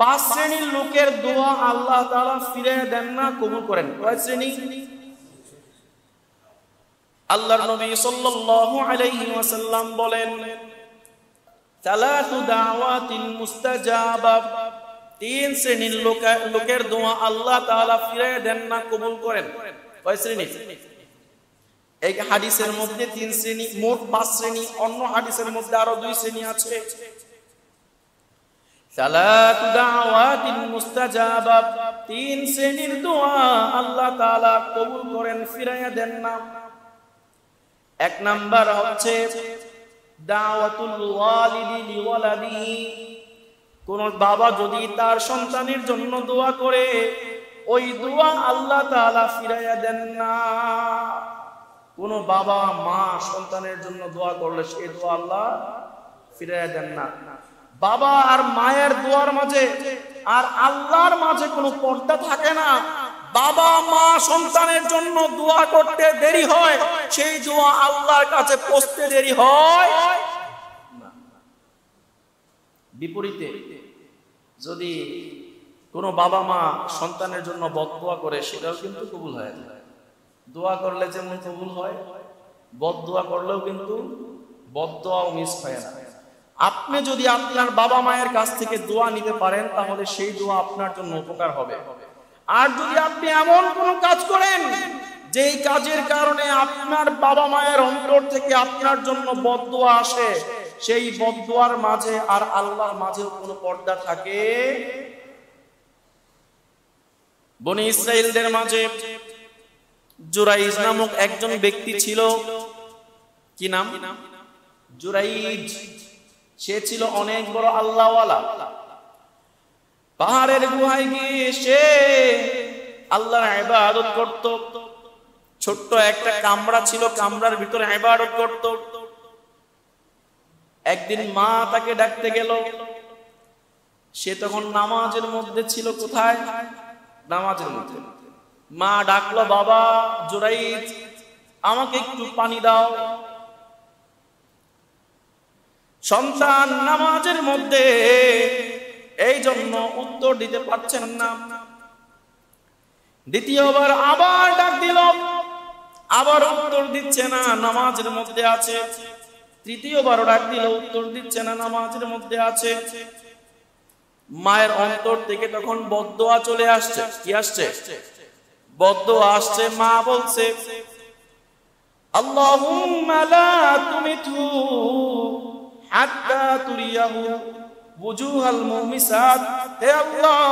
পাঁচ শ্রেণীর লোকের দোয়া আল্লাহ তাআলা ফিরিয়ে দেন না, কবুল করেন। কয় শ্রেণী? আল্লাহর নবী সাল্লাল্লাহু আলাইহি ওয়াসাল্লাম বলেন, সালাতু দাওয়াতিন মুস্তাজাবা, তিন শ্রেণীর লোকের দোয়া আল্লাহ তাআলা ফিরিয়ে দেন না, কবুল করেন। কয় শ্রেণী? এই হাদিসের মধ্যে তিন শ্রেণী, মোট পাঁচ শ্রেণী। অন্য হাদিসের মধ্যে আরো দুই শ্রেণী আছে। সালাতু দাওয়াতিন মুস্তাজাবা, তিন শ্রেণীর দোয়া আল্লাহ তাআলা কবুল করেন, ফিরিয়ে দেন না। এক নাম্বার হচ্ছে দাওয়াতুল ওয়ালিদি লিওয়ালাদিহি, কোন বাবা যদি তার সন্তানের জন্য দোয়া করে, ওই দোয়া আল্লাহ তাআলা ফিরাইয়া দেন না। কোন বাবা মা সন্তানের জন্য দোয়া করলে সেই দোয়া আল্লাহ ফিরাইয়া দেন না। বাবা আর মায়ের দোয়ার মাঝে আর আল্লাহর মাঝে কোনো পর্দা থাকে না। বাবা মা সন্তানের জন্য দোয়া করতে দেরি হয়, সেই দোয়া আল্লাহর কাছে পৌঁছতে দেরি হয় না। বিপরীতে যদি কোনো বাবা মা সন্তানের জন্য বদদোয়া করে, সেটাও কিন্তু কবুল হয় না। দোয়া করলে যেমন কবুল হয়, বদদোয়া করলেও কিন্তু বদদোয়াও মিস হয় না। আপনি যদি আপনার বাবা মায়ের কাছ থেকে দোয়া নিতে পারেন, তাহলে সেই দোয়া আপনার জন্য উপকার হবে। আর যদি আপনি এমন কোন কাজ করেন যেই কাজের কারণে আপনার বাবা মায়ের অন্তর থেকে আপনার জন্য বদদোয়া আসে, সেই বদদোয়ার মাঝে আর আল্লাহর মাঝেও কোনো পর্দা থাকে। বনি ইসরাইলদের মাঝে জুরাইজ নামক একজন ব্যক্তি ছিল। কি নাম? জুরাইজ। সে ছিল অনেক বড় আল্লাহওয়ালা। পাহাড়ের গুহায় গিয়ে সে আল্লাহর ইবাদত করত। ছোট্ট একটা কামরা ছিল, কামরার ভিতরে ইবাদত করত। একদিন মা তাকে ডাকতে গেল। সে তখন নামাজের মধ্যে ছিল। কোথায়? নামাজের মধ্যে। মা ডাকলো, বাবা জুরাইজ, আমাকে একটু পানি দাও। সন্তান নামাজের মধ্যে, এই জন্য উত্তর দিতে পারছেন না। দ্বিতীয়বার আবার ডাক দিল, আবার উত্তর দিচ্ছে না, নামাজের মধ্যে আছে। তৃতীয়বার ডাক দিল, উত্তর দিচ্ছে না, নামাজের মধ্যে আছে। মায়ের অন্তর থেকে তখন বদদোয়া চলে আসছে। কি আসছে? বদদোয়া আসছে। মা বলছে, আল্লাহুম্মা লা তুমিতহু হাত্তা তুরিয়াহু বুজুহাল মুমিসাত। হে আল্লাহ,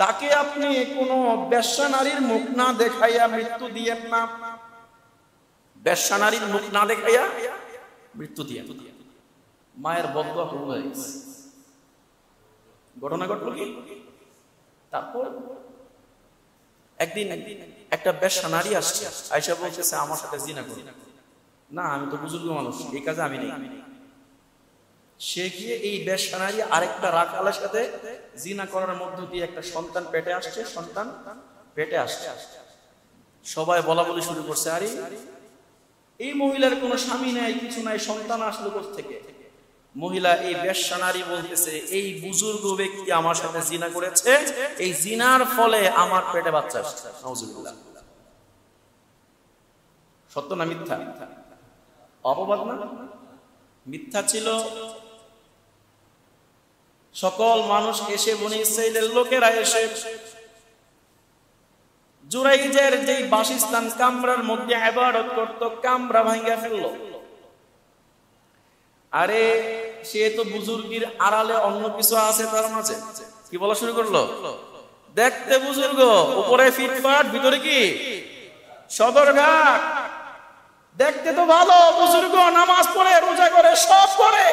তাকে আপনি কোন বেশ্যা নারীর মুখ না দেখাইয়া মৃত্যু দিয়েন না। বেশ্যা নারীর মুখ না দেখাইয়া মৃত্যু দিয়েন। মায়ের বদদোয়া কবুল হয়ে গেছে। ঘটনা ঘটলো কি? তারপর একদিন একটা বেশ্যা নারী আসছে, আয়েশা বলতেছে, আমার সাথে জিনা করো। না, আমি তো বুজুর্গ মানুষ, এই কাজে আমি নেই। সে গিয়ে এই বেশ্যা নারী আরেকটা রাখালের সাথে জিনা করার মধ্য দিয়ে একটা সন্তান পেটে আসছে। সন্তান পেটে আসছে। সবাই বলা বলি শুরু করছে, আরে এই মহিলার কোনো স্বামী নাই, কিছু নাই, সন্তান আসলো কোথা থেকে? মহিলা এই বেশ্যা নারী বলতেছে, এই বুজুর্গ ব্যক্তি আমার সাথে জিনা করেছে, এই জিনার ফলে আমার পেটে বাচ্চা আসছে। নাউজুবিল্লাহ। সত্য না মিথ্যা? অপবাদ না? মিথ্যা ছিল। সকল মানুষ এসে, বনি ইসরাইলের লোকেরা এসে জুরাইজের যেই বাসস্থান কামরার মধ্যে ইবাদত করত, কামরা ভাঙা ফেললো। আরে সে তো বুজুর্গির আড়ালে অন্য কিছু আছে তার মাঝে। কি বলা শুরু করলো? দেখতে বুজুর্গ, উপরে ফিটফাট, ভিতরে কি সদরঘাট। দেখতে তো ভালো বুজুর্গ, নামাজ পড়ে, রোজা করে, সব করে,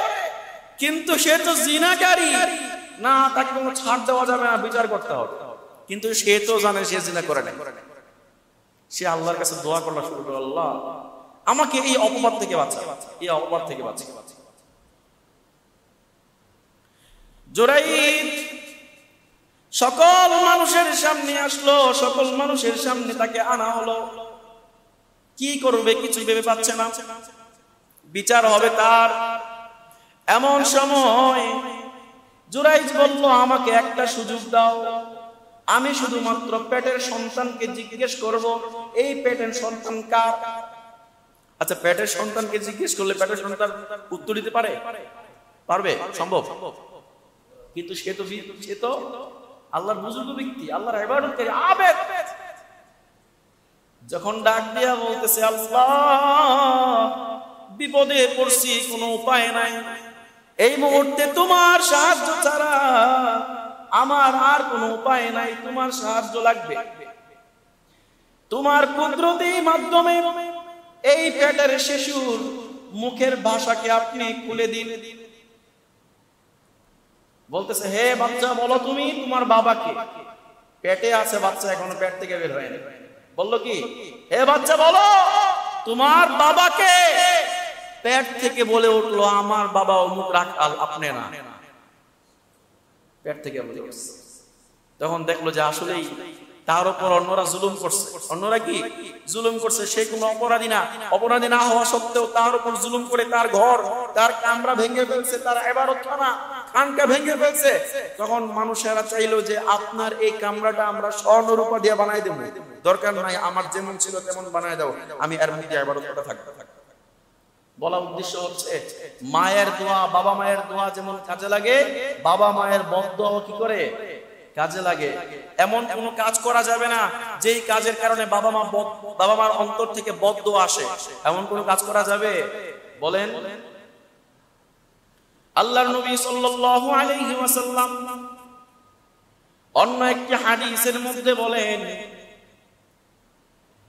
কিন্তু সে তো জিনাকারী। না, তাকে কোনো ছাড় দেওয়া যাবে না, বিচার করতে হবে। কিন্তু সে তো জানে সে জিনা করে না। সে আল্লাহর কাছে দোয়া করা শুরু করে, আল্লাহ আমাকে এই অপবাদ থেকে বাঁচা, এই অপবাদ থেকে বাঁচা। জুরাইজ সকল মানুষের সামনে আসলো, সকল মানুষের সামনে তাকে আনা হলো। কি করবে কিছু ভেবে পাচ্ছে না, বিচার হবে তার। এমন সময় জুরাইজ বলল, আমাকে একটা সুযোগ দাও, আমি শুধুমাত্র পেটের সন্তানকে জিজ্ঞেস করব, এই পেটের সন্তান কার? আচ্ছা, পেটের সন্তানকে জিজ্ঞেস করলে পেটের সন্তান উত্তর দিতে পারে? পারবে? সম্ভব? কিন্তু সে তো আল্লাহর বুজুর্গ ব্যক্তি, আল্লাহর ইবাদতকারী, আবেদ। যখন ডাক দিয়া বলতেছে, আল্লাহ বিপদে পড়ছি, কোনো উপায় নাই, এই মুহূর্তে তোমার সাহায্য ছাড়া আমার আর কোনো উপায় নাই, তোমার সাহায্য লাগবে। তোমার কুদরতের মাধ্যমে এই পেটের শিশুর মুখের ভাষাকে আপনি খুলে দিন। বলতেছে, হে বাচ্চা বলো তুমি তোমার বাবাকে। পেটে আছে বাচ্চা, এখনো পেট থেকে বের হয়নি। বললো কি, হে বাচ্চা বলো তোমার বাবাকে। পেট থেকে বলে উঠলো, আমার বাবা অমুক রাখাল, আপনি না। পেট থেকে বলে উঠছে। তখন দেখলো যে আসলেই তার উপর অন্যরা জুলুম করছে। অন্যরা কি জুলুম করছে? সে কোনো অপরাধী না। অপরাধী না হওয়া সত্ত্বেও তার উপর জুলুম করে তার ঘর, তার কামরা ভেঙে ফেলছে, তার ইবাদতখানা, খানকা ভেঙে ফেলছে। তখন মানুষেরা চাইলো যে আপনার এই কামরাটা আমরা স্বর্ণ রূপা দিয়ে বানাই দেবো, দরকার নাই, আমার যেমন ছিল তেমন বানাই দাও, আমি এর মধ্যে ইবাদত করতে থাকবো। বলা উদ্দেশ্য হচ্ছে, মায়ের দোয়া, বাবা মায়ের দোয়া যেমন কাজে লাগে, বাবা মায়ের বদদোয়া কি করে কাজে লাগে। এমন কোন কাজ করা যাবে না যেই কাজের কারণে বাবা মার অন্তর থেকে বদদোয়া আসে। এমন কোন কাজ করা যাবে? বলেন। আল্লাহর নবী সাল্লাল্লাহু আলাইহি ওয়াসাল্লাম অন্য একটি হাদিসের মধ্যে বলেন,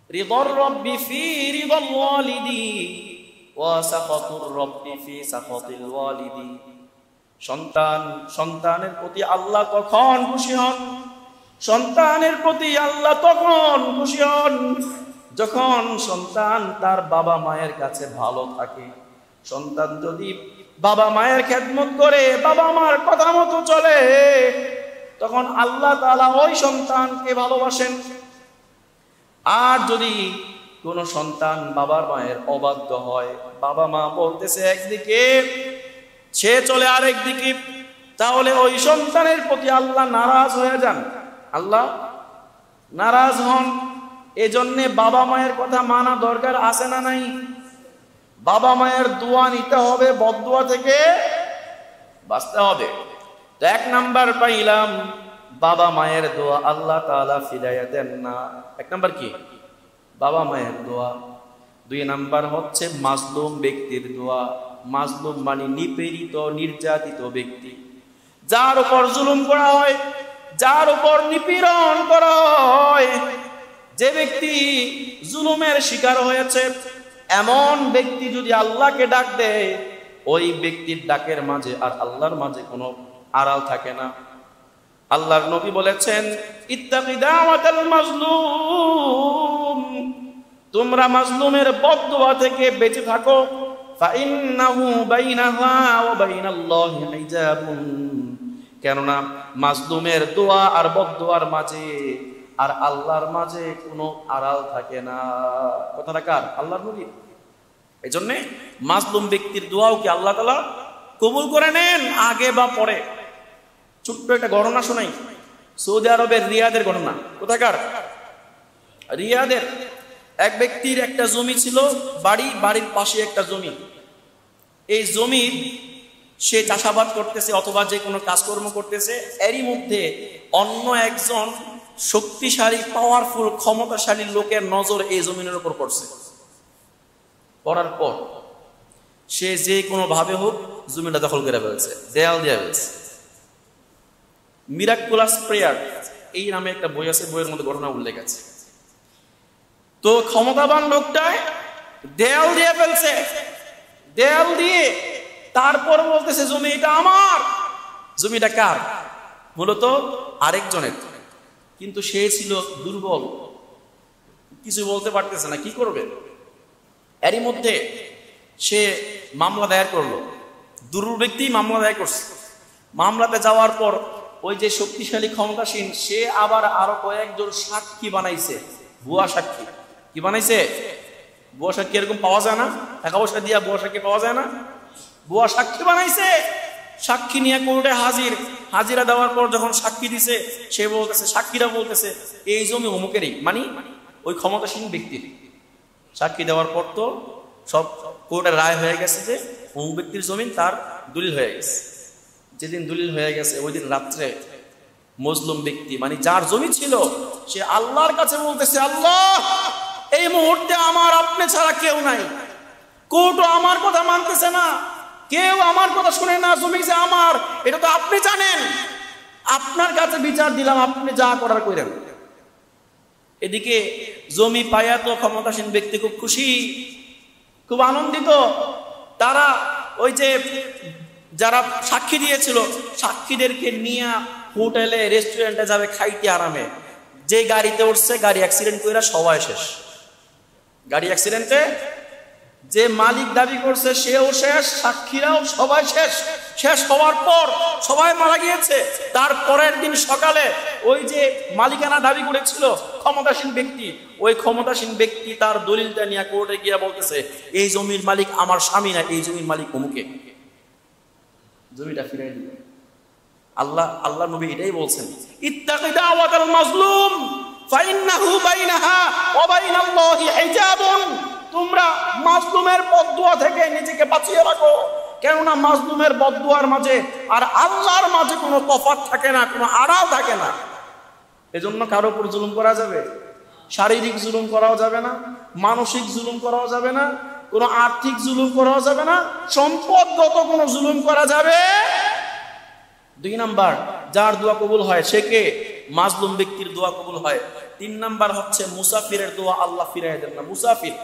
রিদার রাব্বি ফি রিদাল ওয়ালিদি ওয়া সাখাতুর রাব্বি ফি সাখাতিল ওয়ালিদি। সন্তানের প্রতি আল্লাহ কখন খুশি হন? সন্তানের প্রতি আল্লাহ তখন খুশি হন যখন সন্তান তার বাবা মায়ের কাছে ভালো থাকে। সন্তান যদি বাবা মায়ের খেদমত করে, বাবা মার কথা মতো চলে, তখন আল্লাহ তাআলা ওই সন্তানকে ভালোবাসেন। আর যদি কোন সন্তান বাবার মায়ের অবাধ্য হয়, বাবা মা বলতেছে একদিকে, সে চলে আরেক দিকে, তাহলে ওই সন্তানের প্রতি আল্লাহ নারাজ হয়ে যান, আল্লাহ নারাজ হন। এজন্যে বাবা মায়ের কথা মানা দরকার আছে না নাই? বাবা মায়ের দোয়া নিতে হবে, বদদোয়া থেকে বাঁচতে হবে। তো এক নাম্বার পাইলাম, বাবা মায়ের দোয়া আল্লাহ তাআলা ফিরাইয়া দেন না। এক নাম্বার কি? বাবা মায়ের দোয়া। দুই নাম্বার হচ্ছে মাজলুম ব্যক্তির দোয়া। মাজলুম মানে নিপীড়িত, নির্যাতিত ব্যক্তি, যার উপর জুলুম করা হয়, যার উপর নিপীড়ন করা হয়, যে ব্যক্তি জুলুমের শিকার হয়েছে, এমন ব্যক্তি যদি আল্লাহকে ডাক দেয়, ওই ব্যক্তির ডাকের মাঝে আর আল্লাহর মাঝে কোনো আড়াল থাকে না। আল্লাহর নবী বলেছেন, ইত্তাকি দাওয়াতাল মাজলুম, তোমরা মাজলুমের বদদোয়া থেকে বেঁচে থাকো। ফাইন্নাহু বাইনাহা ওয়া বাইনাল্লাহি হিজাবুন, কেননা মাজলুমের দোয়া আর বদদোয়ার মাঝে আর আল্লাহর মাঝে কোনো আড়াল থাকে না। কথাটা কার? আল্লাহর নবী। এই জন্যে মাজলুম ব্যক্তির দোয়াও কি আল্লাহ তাআলা কবুল করে নেন, আগে বা পরে। ছোট্ট একটা ঘটনা শোনাই, সৌদি আরবের রিয়াদের ঘটনা। কোথাকার? রিয়াদের। এক ব্যক্তির একটা জমি ছিল, বাড়ির পাশে একটা জমি। এই জমি সে চাষাবাদ করতেছে অথবা যে কোনো কাজকর্ম করতেছে, এরই মধ্যে অন্য একজন শক্তিশালী, পাওয়ারফুল, ক্ষমতাশালী লোকের নজর এই জমিনের উপর পড়ছে। পড়ার পর সে যে কোনো ভাবে হোক জমিটা দখল করে ফেলছে, দেয়াল দিয়ে ফেলছে। মিরাকুলাস প্রেয়ার এই নামে একটা বই আছে, বইয়ের মধ্যে ঘটনা উল্লেখ আছে। তো ক্ষমতাবান লোকটায় দেয়াল দিয়ে ফেলছে, দেয়াল দিয়ে তারপর বলতেছে জমি এটা আমার। জমিটা কার? মূলত আরেকজনের। কিন্তু সে ছিল দুর্বল, কিছু বলতে পারতেছে না, কি করবে? এরই মধ্যে সে মামলা দায়ের করলো। দুর্বল ব্যক্তি মামলা দায়ের করছে। মামলাতে যাওয়ার পর ওই যে শক্তিশালী ক্ষমতাসীন, সে আবার আরো কয়েকজন সাক্ষী বানাইছে, ভুয়া সাক্ষী। কি বানাইছে? ভুয়া সাক্ষী এরকম পাওয়া যায় না, টাকা পয়সা দিয়া ভুয়া সাক্ষী পাওয়া যায় না, ভুয়া সাক্ষী বানাইছে। সাক্ষী নিয়ে কোর্টে হাজিরা দেওয়ার পর যখন সাক্ষী দিছে, সে বলতেছে, সাক্ষীরা বলতেছে এই জমি অমুকেরই, মানে ওই ক্ষমতাসীন ব্যক্তির। সাক্ষী দেওয়ার পর তো সব কোর্টের রায় হয়ে গেছে যে অমুক ব্যক্তির জমিন, তার দলিল হয়ে গেছে। যেদিন দলিল হয়ে গেছে ওই দিন রাত্রে মজলুম ব্যক্তি, মানে যার জমি ছিল, সে আল্লাহর কাছে বলতেছে, আল্লাহ এই মুহূর্তে আমার আপনি ছাড়া কেউ নাই, কোর্টও আমার কথা মানতেছে না, কেউ আমার কথা শুনে না, জমি যে আমার এটা তো আপনি জানেন, আপনার কাছে বিচার দিলাম, আপনি যা করার করেন। এদিকে জমি পায়া তো ক্ষমতাসীন ব্যক্তি খুব খুশি, খুব আনন্দিত। তারা ওই যে যারা সাক্ষী দিয়েছিল, সাক্ষীদেরকে নিয়ে হোটেলে রেস্টুরেন্টে যাবে খাইতে আরামে। যে গাড়িতে উঠছে, গাড়ি অ্যাক্সিডেন্ট করে সবাই শেষ। গাড়ি অ্যাক্সিডেন্টে যে মালিক দাবি করছে সেও শেষ, সাক্ষীরাও সবাই শেষ। শেষ হওয়ার পর সবাই মারা গিয়েছে। তার পরের দিন সকালে ওই যে মালিকানা দাবি করেছিল ক্ষমতাসীন ব্যক্তি, ওই ক্ষমতাসীন ব্যক্তি তার দলিলটা নিয়ে কোর্টে গিয়ে বলতেছে, এই জমির মালিক আমার স্বামী না, এই জমির মালিক অমুকে। জমিটা ফিরিয়ে দিল। আল্লাহ নবী এটাই বলছেন, ইত্তাকি দাওয়াতাল মাজলুম ফাইন্নাহু বাইনাহা ওয়া বাইনাল্লাহি হিজাবুন। তোমরা মাজলুমের বদদুয়া থেকে নিজেকে বাঁচিয়ে রাখো, কেননা মাজলুমের বদদুয়ার মাঝে আর আল্লাহর মাঝে কোনো তফাৎ থাকে না, কোনো আড়াল থাকে না। এজন্য কারো উপর জুলুম করা যাবে? শারীরিক জুলুম করাও যাবে না, মানসিক জুলুম করাও যাবে না, কোনো আর্থিক জুলুম করাও যাবে না, সম্পদগত কোনো জুলুম করা যাবে। 2 নাম্বার, যার দোয়া কবুল হয় সে কে? মাজলুম ব্যক্তির দোয়া কবুল হয়। 3 নাম্বার হচ্ছে মুসাফিরের দোয়া আল্লাহ ফিরাইয়া দেন না। মুসাফির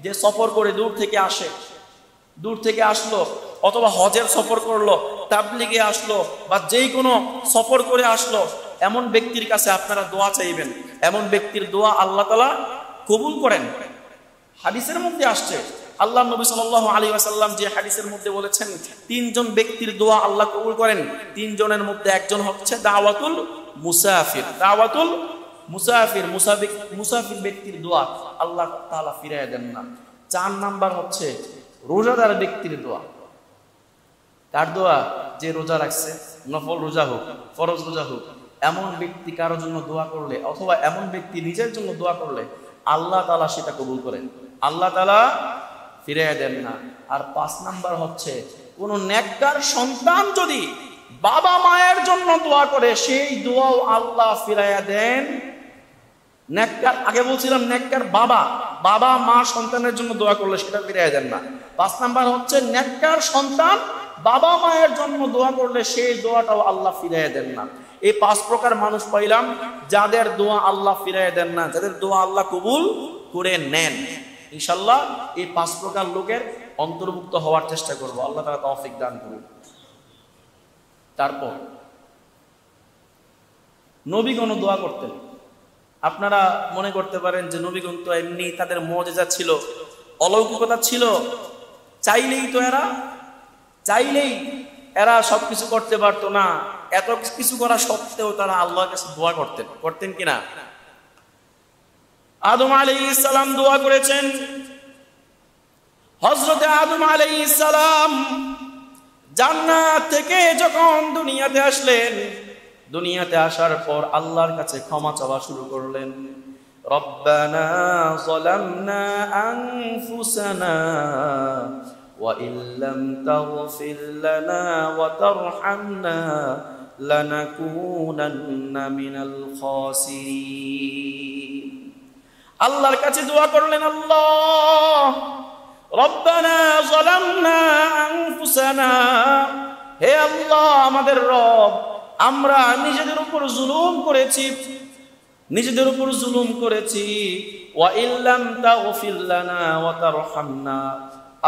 যে সফর করে দূর থেকে আসলো, অথবা হজের সফর করলো, তাবলিগে আসলো, বা যেই কোনো সফর করে আসলো, এমন ব্যক্তির কাছে আপনারা দোয়া চাইবেন। এমন ব্যক্তির দোয়া আল্লাহ তাআলা কবুল করেন। হাদিসের মধ্যে আসছে, আল্লাহ নবী সাল্লাল্লাহু আলাইহি ওয়াসাল্লাম যে হাদিসের মধ্যে বলেছেন 3 জন ব্যক্তির দোয়া আল্লাহ কবুল করেন। 3 জনের মধ্যে একজন হচ্ছে দাওয়াতুল মুসাফির। দাওয়াতুল মুসাফির, মুসাফির ব্যক্তির দোয়া আল্লাহ তাআলা ফিরাইয়া দেন না। 4 নাম্বার হচ্ছে রোজাদার ব্যক্তির দোয়া। কার দোয়া? যে রোজা রাখছে, নফল রোজা হোক, ফরজ রোজা হোক, এমন ব্যক্তি কারোর জন্য দোয়া করলে, অথবা এমন ব্যক্তি নিজের জন্য দোয়া করলে আল্লাহ তাআলা সেটা কবুল করেন, আল্লাহ তাআলা ফিরাইয়া দেন না। আর 5 নাম্বার হচ্ছে কোন নেককার সন্তান যদি বাবা মায়ের জন্য দোয়া করে, সেই দোয়াও আল্লাহ ফিরাইয়া দেন। নেককার, আগে বলছিলাম নেককার বাবা মা সন্তানের জন্য দোয়া করলে সেটা ফিরাইয়া দেন না। 5 নাম্বার হচ্ছে নেককার সন্তান বাবা মায়ের জন্য দোয়া করলে সেই দোয়াটাও আল্লাহ ফিরাইয়া দেন না। এই 5 প্রকার মানুষ পাইলাম যাদের দোয়া আল্লাহ ফিরাইয়া দেন না, যাদের দোয়া আল্লাহ কবুল করে নেন। ইনশাআল্লাহ এই 5 প্রকার লোকের অন্তর্ভুক্ত হওয়ার চেষ্টা করব। আল্লাহ তাআলা তৌফিক দান করুন। তারপর নবীগণ দোয়া করতেন। আপনারা মনে করতে পারেন যে নবীগণ তো এমনি তাদের মুজিজা ছিল, অলৌকিকতা ছিল, চাইলেই এরা সবকিছু করতে পারতো না। এত কিছু করা সত্ত্বেও তারা আল্লাহর কাছে দোয়া করতেন কিনা? আদম আলাইহিস সালাম দোয়া করেছেন। হযরত আদম আলাইহিস সালাম জান্নাত থেকে যখন দুনিয়াতে আসলেন, দুনিয়াতে আসার পর আল্লাহর কাছে ক্ষমা চাওয়া শুরু করলেন। রব্বানা যালামনা আনফুসানা ওয়া ইল্লাম তাগফির লানা ওয়া তারহামনা লানাকুনান্না মিনাল খাসিরিন। আল্লাহর কাছে দোয়া করলেন, আল্লাহ রব্বানা যালামনা আনফুসানা, হে আল্লাহ আমাদের রব, আমরা নিজেদের উপর জুলুম করেছি। ওয়া ইল্লাম তাগফির লানা ওয়া তারহামনা,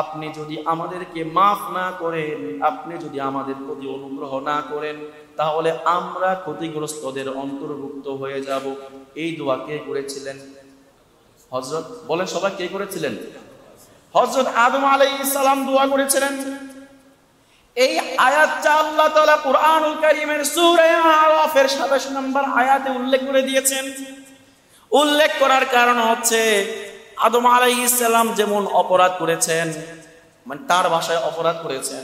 আপনি যদি আমাদেরকে মাফ না করেন, আপনি যদি আমাদের প্রতি অনুগ্রহ না করেন, তাহলে আমরা ক্ষতিগ্রস্তদের অন্তর্ভুক্ত হয়ে যাব। এই দোয়া কে করেছিলেন? হযরত, বলেন সবাই, কে করেছিলেন? হযরত আদম আলাইহিস সালাম দোয়া করেছিলেন। এই আয়াতটা আল্লাহ তাআলা কুরআনুল কারীমের সূরা আরাফের 27 নম্বর আয়াতে উল্লেখ করে দিয়েছেন। উল্লেখ করার কারণ হচ্ছে আদম আলাইহিস সালাম যেমন অপরাধ করেছেন, মানে তার ভাষায় অপরাধ করেছেন,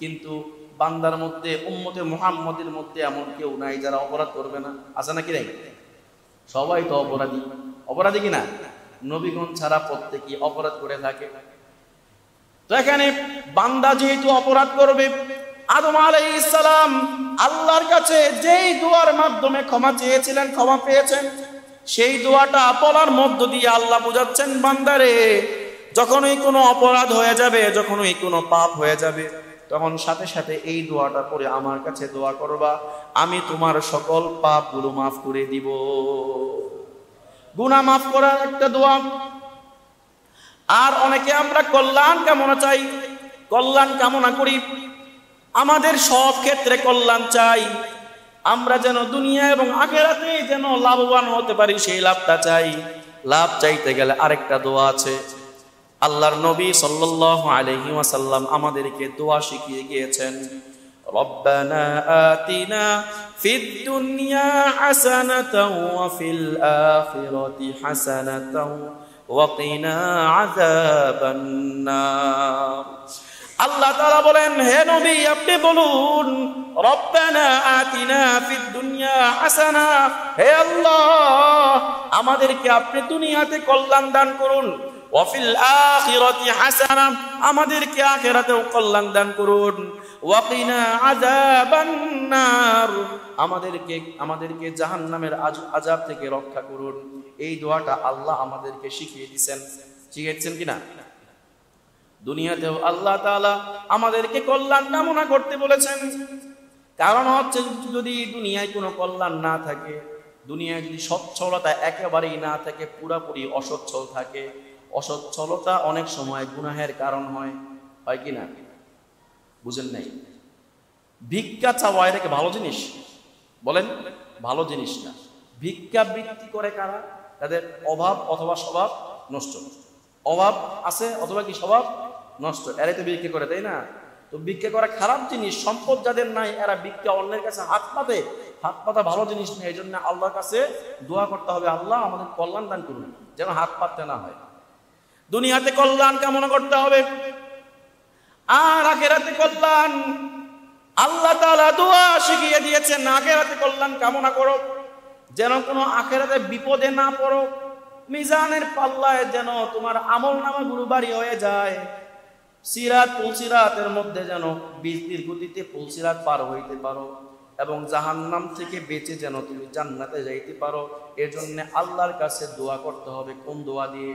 কিন্তু বান্দার মধ্যে, উম্মতে মুহাম্মদের মধ্যে এমন কেউ নাই যারা অপরাধ করবে না, আছে নাকি নাই? সবাই তো অপরাধী, অপরাধী কিনা? নবীগণ ছাড়া প্রত্যেকেই অপরাধ করে থাকে। তো এখানে বান্দা যেহেতু অপরাধ করবে, আদম আলাইহিস সালাম আল্লাহর কাছে যেই দোয়ার মাধ্যমে ক্ষমা চেয়েছিলেন, ক্ষমা পেয়েছেন। সেই দোয়াটা বলার মধ্য দিয়ে আল্লাহ বুঝাচ্ছেন, বান্দারে যখনই কোনো অপরাধ হয়ে যাবে, যখনই কোনো পাপ হয়ে যাবে, তখন সাথে সাথে এই দোয়াটা করে আমার কাছে দোয়া করবা, আমি তোমার সকল পাপগুলো মাফ করে দিব। গুনাহ মাফ করার একটা দোয়া। আর অনেকে আমরা কল্যাণ কামনা চাই, কল্যাণ কামনা করি, আমাদের সব ক্ষেত্রে কল্যাণ চাই, আমরা যেন দুনিয়া এবং আখিরাতে যেন লাভবান হতে পারি, সেই লাভটা চাই। লাভ চাইতে গেলে আরেকটা দোয়া আছে। আল্লাহর নবী সাল্লাল্লাহু আলাইহি ওয়াসাল্লাম আমাদেরকে দোয়া শিখিয়ে গিয়েছেন, রব্বানা আতিনা ফিদ দুনিয়া হাসানাতাও ওয়া ফিল আখিরাতি হাসানাতাও ওয়া কিনা আযাবান নার। আল্লাহ তাআলা বলেন, হে নবী আপনি বলুন, রব্বানা আতিনা ফিদ দুনিয়া হাসানা, হে আল্লাহ আমাদেরকে আপনি দুনিয়াতে কল্যাণ দান করুন, ওয়া ফিল আখিরাতি হাসানা, আমাদেরকে আখিরাতেও কল্যাণ দান করুন, ওয়া কিনা আযাবান নার, আমাদেরকে জাহান্নামের আযাব থেকে রক্ষা করুন। এই দোয়াটা আল্লাহ আমাদেরকে শিখিয়ে দিয়েছেন কিনা? দুনিয়াতেও আল্লাহ তাআলা আমাদেরকে কল্যাণ কামনা করতে বলেছেন। কারণ হচ্ছে, যদি দুনিয়ায় কোনো কল্যাণ না থাকে, দুনিয়ায় যদি সচ্ছলতা একেবারেই না থাকে, পুরাপুরি অসচ্ছল থাকে, অসচ্ছলতা অনেক সময় গুনাহের কারণ হয় কি না? বুঝেন নাই? ভিক্ষা চাওয়া এটা কি ভালো জিনিস? বলেন, ভালো জিনিস না। ভিক্ষা বৃত্তি করে কারা? তাদের অভাব অথবা স্বভাব নষ্ট, অভাব আছে অথবা কি স্বভাব নষ্ট, এরাই তো ভিক্ষা করে, তাই না? তো ভিক্ষা করা খারাপ জিনিস। সম্পদ যাদের নাই এরা ভিক্ষা অন্যের কাছে হাত পাতা ভালো জিনিস নেই। এই জন্য আল্লাহর কাছে দোয়া করতে হবে, আল্লাহ আমাদের কল্যাণ দান করুন, যেন হাত পাততে না হয়। দুনিয়াতে কল্যাণ কামনা করতে হবে, আর আখিরাতে কল্যাণ। আল্লাহ তাআলা দোয়া শিখিয়ে দিয়েছেন, আখিরাতে কল্যাণ কামনা করো, যেন কোনো আখিরাতে বিপদে না পড়ো। মিজানের পাল্লায় যেন তোমার আমলনামাগুলো ভারী হয়ে যায়। পুলসিরাতের মধ্যে যেন বৃষ্টির গতিতে পুলসিরাত পার হইতে পারো, এবং জাহান্নাম থেকে বেঁচে যেন তুমি জান্নাতে যাইতে পারো। এর জন্য আল্লাহর কাছে দোয়া করতে হবে। কোন দোয়া দিয়ে?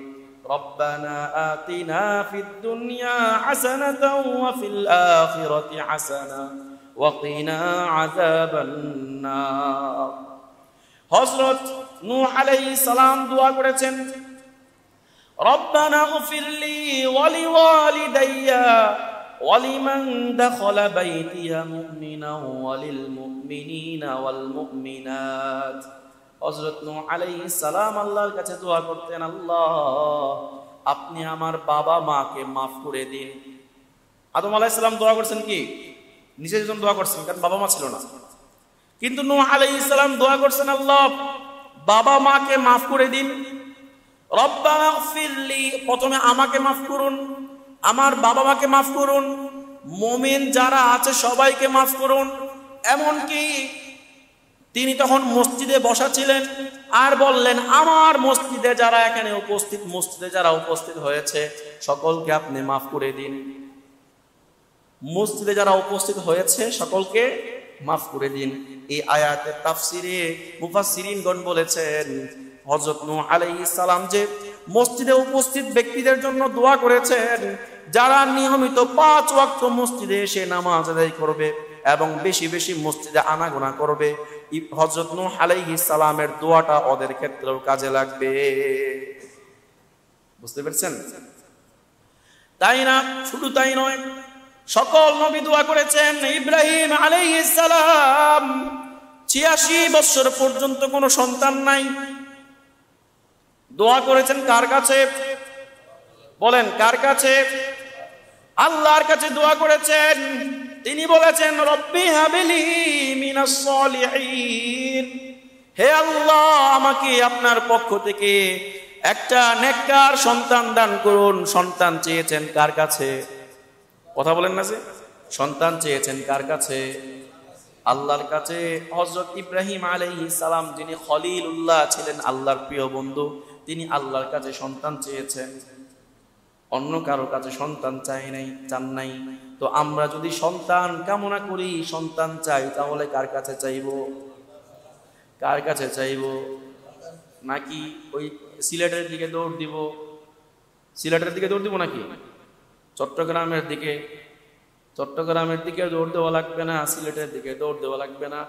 রব্বানা আতিনা ফিদ দুনিয়া হাসানাতাও ওয়া ফিল আখিরাতি হাসানা ওয়া কিনা আযাবান নার। হযরত নূহ আলাইহিস সালাম দোয়া করেছেন, রব্বানা গফিরলি ওয়া লিওয়ালিদাইয়া ওয়া লিমান দাখালা বাইতিয়া মুমিনান ওয়া লিল মুমিনিনা ওয়াল মুমিনাত। হযরত নূহ আলাইহিস সালাম আল্লাহর কাছে দোয়া করতেন, আল্লাহ আপনি আমার বাবা মাকে মাফ করে দিন। আদম আলাইহিস সালাম দোয়া করছেন কি? নিজের জন্য দোয়া করছেন, কারণ বাবা মা ছিল না। কিন্তু নূহ আলাইহিস সালাম দোয়া করছেন, আল্লাহ বাবা মাকে মাফ করে দিন। রব্বানা গফিরলি, প্রথমে আমাকে মাফ করুন, আমার বাবা মাকে মাফ করুন, মুমিন যারা আছে সবাইকে মাফ করুন। এমনকি তিনি তখন মসজিদে বসা ছিলেন, আর বললেন, আমার মসজিদে যারা এখানে উপস্থিত, মসজিদে যারা উপস্থিত হয়েছে সকলকে আপনি মাফ করে দিন। মসজিদে যারা উপস্থিত হয়েছে সকলকে মাফ করে দিন। এই আয়াতের তাফসিরে মুফাসসিরিনগণ বলেছেন, হযরত নূহ আলাইহিস সালাম যে মসজিদে উপস্থিত ব্যক্তিদের জন্য দোয়া করেছেন, যারা নিয়মিত 5 ওয়াক্ত মসজিদে এসে নামাজ আদায় করবে এবং বেশি বেশি মসজিদে আনাগোনা করবে, হযরত নূহ আলাইহিস সালামের দোয়াটা ওদের ক্ষেত্রেও কাজে লাগবে। বুঝতে পেরেছেন? তাই না, শুধু তাই নয়, সকল নবী দোয়া করেছেন। ইব্রাহিম আলাইহিস সালাম 86 বছর পর্যন্ত কোনো সন্তান নাই, দোয়া করেছেন কার কাছে? বলেন, কার কাছে? আল্লাহর কাছে দোয়া করেছেন। তিনি বলেছেন, রব্বি হাবলি মিনাস সলিহিন, হে আল্লাহ আমাকে আপনার পক্ষ থেকে একটা নেককার সন্তান দান করুন। সন্তান চেয়েছেন কার কাছে? কথা বলেন না যে? সন্তান চেয়েছেন কার কাছে? আল্লাহর কাছে। হযরত ইব্রাহিম আলাইহিস সালাম, যিনি খলিলুল্লাহ ছিলেন, আল্লাহর প্রিয় বন্ধু, তিনি আল্লাহর কাছে সন্তান চেয়েছেন, অন্য কারো কাছে সন্তান চান নাই। তো আমরা যদি সন্তান কামনা করি, সন্তান চাই, তাহলে কার কাছে চাইব? কার কাছে চাইব? নাকি ওই সিলেটের দিকে দৌড় দিব? সিলেটের দিকে দৌড় দিব নাকি চট্টগ্রামের দিকে? চট্টগ্রামের দিকে দৌড় দেওয়া লাগবে না, সিলেটের দিকে দৌড় দেওয়া লাগবে না।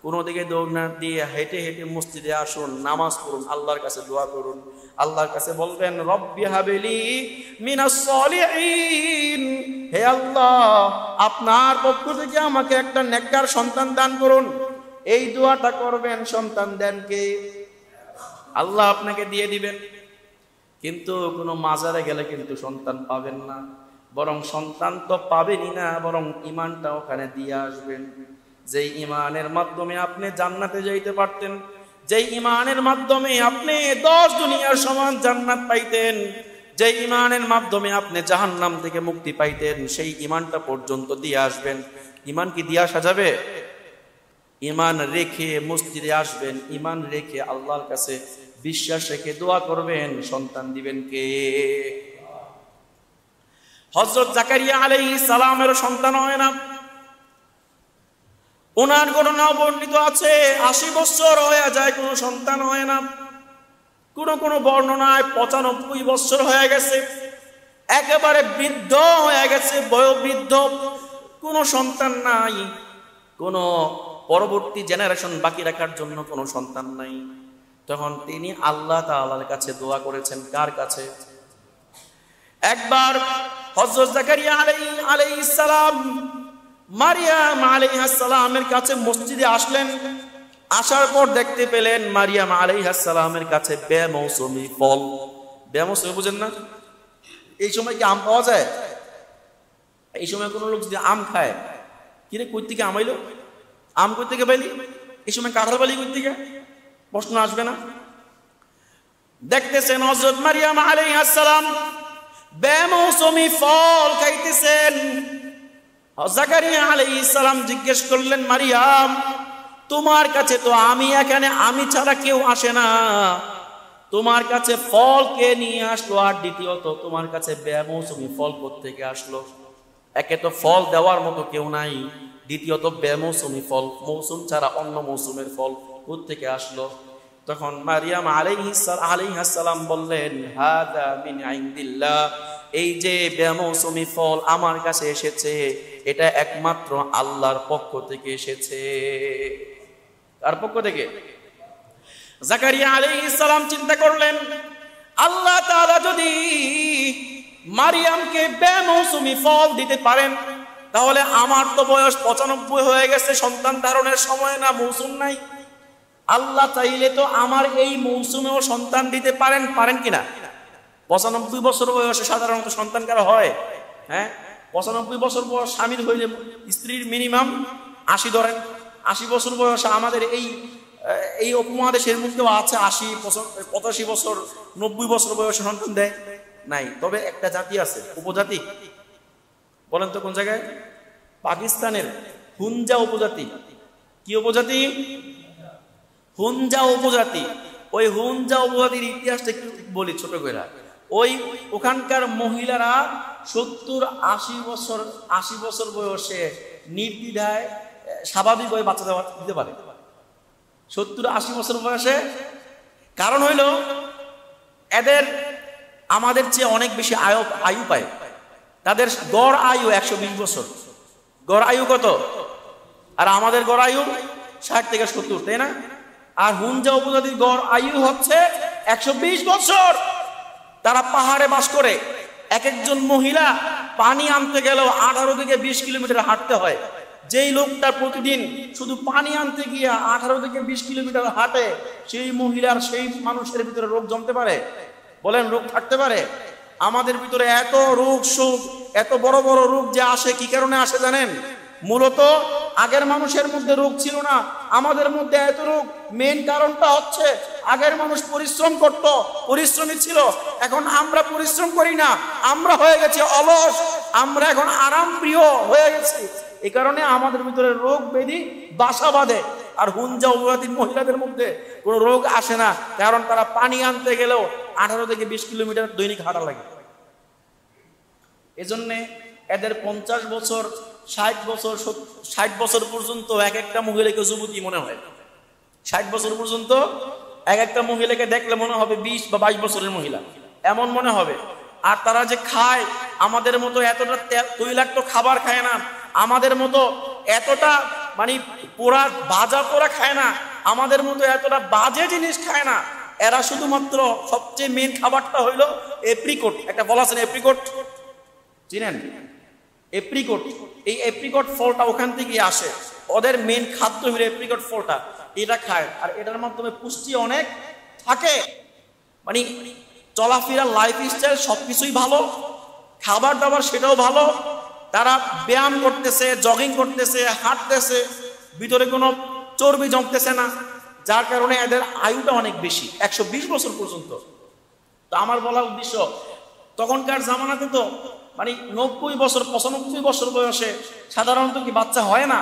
কোনো দিকে দৌড় না দিয়ে হেঁটে হেঁটে মসজিদে আসুন, নামাজ পড়ুন, আল্লাহর কাছে দোয়া করুন। আল্লাহর কাছে বলবেন, রব্বি হাবিলি মিনাস সলিহিন, হে আল্লাহ, আপনার পক্ষ থেকে আমাকে একটা নেককার সন্তান দান করুন। এই দোয়াটা করবেন, সন্তান দেন কে? আল্লাহ আপনাকে দিয়ে দিবেন। কিন্তু কোনো মাজারে গেলে কিন্তু সন্তান পাবেন না, বরং সন্তান তো পাবেনই না, বরং ঈমানটা ওখানে দিয়ে আসবেন। যেই ঈমানের মাধ্যমে আপনি জান্নাতে যাইতে পারতেন, যেই ঈমানের মাধ্যমে আপনি 10 দুনিয়ার সমান জান্নাত পাইতেন, যেই ঈমানের মাধ্যমে আপনি জাহান্নাম থেকে মুক্তি পাইতেন, সেই ঈমানটা পর্যন্ত দিয়ে আসবেন। ঈমান কি দিয়ে আসা যাবে? ঈমান রেখে মসজিদে আসবেন, ঈমান রেখে আল্লাহর কাছে বিশ্বাস রেখে দোয়া করবেন, সন্তান দিবেন কে? হযরত জাকারিয়া আলাইহিস সালামের সন্তান হয় না। ওনার ঘটনা বর্ণিত আছে, 80 বছর হয়ে যায়, কোনো সন্তান হয় না। কোন কোন বর্ণনায় 95 বছর হয়ে গেছে, একেবারে বৃদ্ধ হয়ে গেছে, বয়োবৃদ্ধ, কোনো সন্তান নাই, কোনো পরবর্তী জেনারেশন বাকি রাখার জন্য কোনো সন্তান নাই। তখন তিনি আল্লাহ তাআলার কাছে দোয়া করেছেন। কার কাছে? একবার হযরত জাকারিয়া আলাইহিস সালাম মারিয়াম আলাইহিস সালামের কাছে মসজিদে আসলেন। আসার পর দেখতে পেলেন মারিয়াম আলাইহিস সালামের কাছে বেমৌসুমি ফল। বেমৌসুমি বুঝেন না? এই সময় কি আম পাওয়া যায়? এই সময় কোন লোক যদি আম খায়, কিরে কই থেকে আম আইলো, আম কই থেকে পাইলি? এই সময় কাঁঠাল পাইলি কই থেকে? প্রশ্ন আসবে না? দেখতেছেন হযরত মারিয়াম আলাইহিস সালাম বেমৌসুমি ফল খাইতেছেন। জাকারিয়া আলাইহিস সালাম জিজ্ঞেস করলেন, মারিয়াম, তোমার কাছে তো আমি এখানে আমি ছাড়া কেউ আসে না, তোমার কাছে ফল কে নিয়ে আসলো? আর দ্বিতীয়ত তোমার কাছে বেমৌসুমি ফল কোত্থেকে আসলো? একে তো ফল দেওয়ার মতো কেউ নাই, দ্বিতীয়ত বেমৌসুমি ফল, মৌসুম ছাড়া অন্য মৌসুমের ফল কোত্থেকে আসলো? তখন মারিয়াম আলাইহিস সালাম বললেন, হাদা মিন ইনদিল্লাহ, এই যে বেমৌসুমি ফল আমার কাছে এসেছে, এটা একমাত্র আল্লাহর পক্ষ থেকে এসেছে। কার পক্ষ থেকে? জাকারিয়া আলাইহিস সালাম চিন্তা করলেন, আল্লাহ তাআলা যদি মারিয়ামকে বেমৌসুমি ফল দিতে পারেন, তাহলে আমার তো বয়স 95 হয়ে গেছে, সন্তান ধারণের সময় না, মৌসুম নাই। আল্লাহ চাইলে তো আমার এই মৌসুমেও সন্তান দিতে পারেন কিনা? 95 বছর বয়সে সাধারণত সন্তান কারো হয়? হ্যাঁ, 95 বছর বয়স স্বামীর হইলে স্ত্রীর মিনিমাম 80 ধরেন। 80 বছর বয়সে আমাদের এই উপমহাদেশের মধ্যেও আছে 80 বছর, 85 বছর, 90 বছর বয়সে সন্তান দেয় নাই। তবে একটা জাতি আছে, উপজাতি, বলেন তো কোন জায়গায়? পাকিস্তানের হুঞ্জা উপজাতি। কি উপজাতি? হুঞ্জা উপজাতি। ওই হুঞ্জা উপজাতির ইতিহাসটা একটু বলি ছোট করে। ওখানকার মহিলারা 70-80 বছর বয়সে নির্দ্বিধায় স্বাভাবিকভাবে বাচ্চা দিতে পারে। 70-80 বছর বয়সে। কারণ হইল এদের আমাদের চেয়ে অনেক বেশি আয়ু পায়। তাদের গড় আয়ু 120 বছর। গড় আয়ু কত? আর আমাদের গড় আয়ু 60 থেকে 70, তাই না? আর হুঞ্জা উপজাতির গড় আয়ু হচ্ছে 120 বছর। তারা পাহাড়ে বাস করে। এক একজন মহিলা পানি আনতে গেলেও 18 থেকে 20 কিলোমিটার হাঁটতে হয়। যেই লোকটা প্রতিদিন শুধু পানি আনতে গিয়ে 18 থেকে 20 কিলোমিটার হাঁটে, সেই মহিলার, সেই মানুষের ভিতরে রোগ জমতে পারে? বলেন, রোগ থাকতে পারে? আমাদের ভিতরে এত রোগ শোক, এত বড় বড় রোগ যে আসে, কি কারণে আসে জানেন? মূলত আগের মানুষের মধ্যে রোগ ছিল না, আমাদের মধ্যে এত রোগ। মেন কারণটা হচ্ছে আগের মানুষ পরিশ্রম করত, পরিশ্রমী ছিল। এখন আমরা পরিশ্রম করি না, আমরা হয়ে গেছি অলস, আমরা এখন আরাম প্রিয় হয়ে গেছি। এই কারণে আমাদের ভিতরে রোগ ব্যাধি বাসা বাঁধে। আর হুঞ্জা উপজাতির মহিলাদের মধ্যে কোনো রোগ আসে না, কারণ তারা পানি আনতে গেলেও 18 থেকে 20 কিলোমিটার দৈনিক হাঁটা লাগে। এজন্যে এদের 50 বছর 60 বছর 60 বছর পর্যন্ত এক একটা মহিলাকে যুবতী মনে হয়। 60 বছর পর্যন্ত এক একটা মহিলাকে দেখলে মনে হবে 20 বা 22 বছরের মহিলা, এমন মনে হবে। আর তারা যে খায়, আমাদের মতো এতটা তৈলাক্ত খাবার খায় না, আমাদের মতো এতটা মানে পোড়া ভাজা পোড়া খায় না, আমাদের মতো এতটা বাজে জিনিস খায় না। এরা শুধুমাত্র সবচেয়ে মেন খাবারটা হইলো এপ্রিকট। একটা ফল আছে না, এপ্রিকট, চিনেন? এপ্রিকট, এই এপ্রিকট ফলটা ওখান থেকে আসে। ওদের মেন খাদ্য হলো এপ্রিকট ফলটা, এটা খায়। আর এটার মাধ্যমে পুষ্টি অনেক থাকে, মানে চলাফেরা, লাইফ স্টাইল সবকিছুই ভালো, খাবার দাবার সেটাও ভালো। তারা ব্যায়াম করতেছে, জগিং করতেছে, হাঁটতেছে, ভিতরে কোনো চর্বি জমতেছে না, যার কারণে এদের আয়ুটা অনেক বেশি, 120 বছর পর্যন্ত। তো আমার বলার উদ্দেশ্য, তখনকার জামানাতে তো মানে 90 বছর 95 বছর বয়সে সাধারণত কি বাচ্চা হয় না?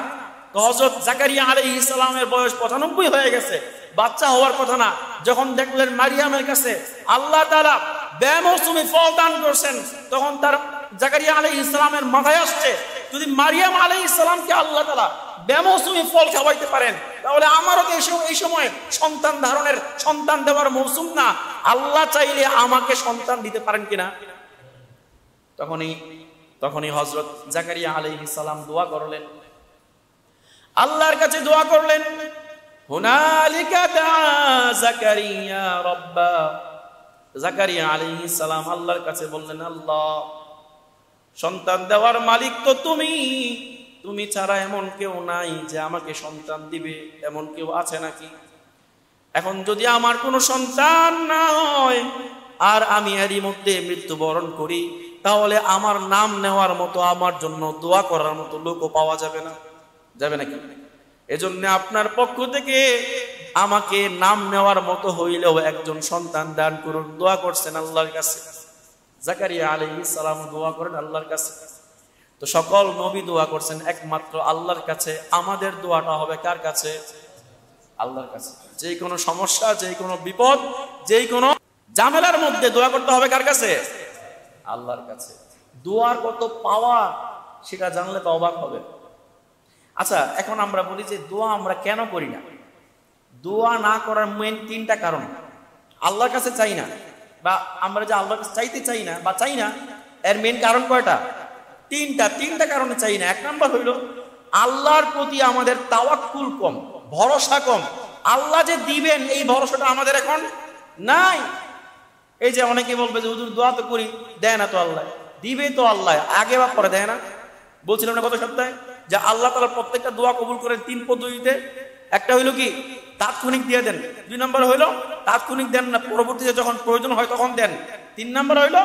তো হযরত জাকারিয়া আলাইহিস সালামের বয়স 95 হয়ে গেছে, বাচ্চা হওয়ার কথা না। যখন দেখলেন মারিয়ামের কাছে আল্লাহ তাআলা বেমৌসুমি ফল দান করছেন, তখন তার জাকারিয়া আলাইহিস সালামের মাথায় আসছে, যদি মারিয়াম আলাইহিস সালামকে আল্লাহ তাআলা বেমৌসুমি ফল খাওয়াইতে পারেন, তাহলে আমারও তো এই সময় সন্তান ধারণের, সন্তান দেওয়ার মৌসুম না, আল্লাহ চাইলে আমাকে সন্তান দিতে পারেন কিনা। তখনই হযরত জাকারিয়া আলাইহিস সালাম দোয়া করলেন, আল্লাহর কাছে দোয়া করলেন। হুনালিকা দা জাকারিয়া রাব্বা, জাকারিয়া আলাইহিস সালাম আল্লাহর কাছে বললেন, আল্লাহ, সন্তান দেওয়ার মালিক তো তুমি ছাড়া এমন কেউ নাই যে আমাকে সন্তান দিবে, এমন কেউ আছে নাকি? এখন যদি আমার কোনো সন্তান না হয় আর আমি এরই মধ্যে মৃত্যুবরণ করি, তাহলে আমার নাম নেওয়ার মতো, আমার জন্য দোয়া করার মতো লোকও পাওয়া যাবে না, যাবে নাকি? এজন্য আপনার পক্ষ থেকে আমাকে নাম নেওয়ার মতো হইলেও একজন সন্তান দান করুন। দোয়া করছেন আল্লাহর কাছে, জাকারিয়া আলাইহিস সালাম দোয়া করেন আল্লাহর কাছে। তো সকল নবী দোয়া করছেন একমাত্র আল্লাহর কাছে। আমাদের দোয়াটা হবে কার কাছে? আল্লাহর কাছে। যে কোনো সমস্যা, যে কোনো বিপদ, যে কোনো ঝামেলার মধ্যে দোয়া করতে হবে কার কাছে? আল্লাহর কাছে। দোয়ার কত পাওয়া সেটা জানলে তো অবাক হবে। আচ্ছা, এখন আমরা বলি যে দোয়া আমরা কেন করি না? দোয়া না করার মেন 3টা কারণ। আল্লাহর কাছে চাই না, বা আমরা যে আল্লাহর কাছে চাইতে চাই না বা চাই না, এর মেন কারণ কয়টা? 3টা কারণে চাই না। 1 নাম্বার হইল আল্লাহর প্রতি আমাদের তাওয়াক্কুল কম, ভরসা কম। আল্লাহ যে দিবেন এই ভরসাটা আমাদের এখন নাই। এই যে অনেকে বলবে যে হুজুর দোয়া তো করি, দেয় না তো আল্লাহ। দিবে তো আল্লাহ, আগে বা পরে দেয় না। বলছিলাম না গত সপ্তাহে যে আল্লাহ তাআলা প্রত্যেকটা দোয়া কবুল করেন 3 পদ্ধতিতে। একটা হইলো কি, তাৎক্ষণিক দিয়ে দেন। 2 নম্বর হইলো তাৎক্ষণিক দেন না, পরবর্তীতে যখন প্রয়োজন হয় তখন দেন। 3 নম্বর হইলো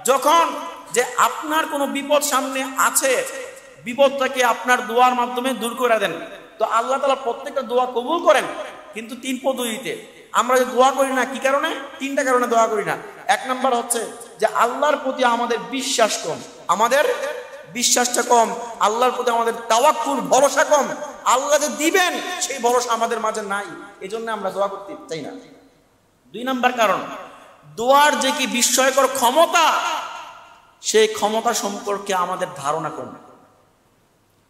যখন যে আপনার কোনো বিপদ সামনে আছে, বিপদটাকে আপনার দোয়ার মাধ্যমে দূর করে দেন। তো আল্লাহ তাআলা প্রত্যেকটা দোয়া কবুল করেন, কিন্তু 3 পদ্ধতিতে। আমরা যে দোয়া করি না, কি কারণে? 3টা কারণে দোয়া করি না। 1 নম্বর হচ্ছে যে আল্লাহর প্রতি আমাদের বিশ্বাস কম, আমাদের বিশ্বাসটা কম, আল্লাহর প্রতি আমাদের তাওয়াক্কুল, ভরসা কম। আল্লাহ যে দিবেন সেই ভরসা আমাদের মাঝে নাই, এজন্য আমরা দোয়া করতে চাই না। 2 নম্বর কারণ, দোয়ার যে কি বিস্ময়কর ক্ষমতা, সেই ক্ষমতা সম্পর্কে আমাদের ধারণা কম।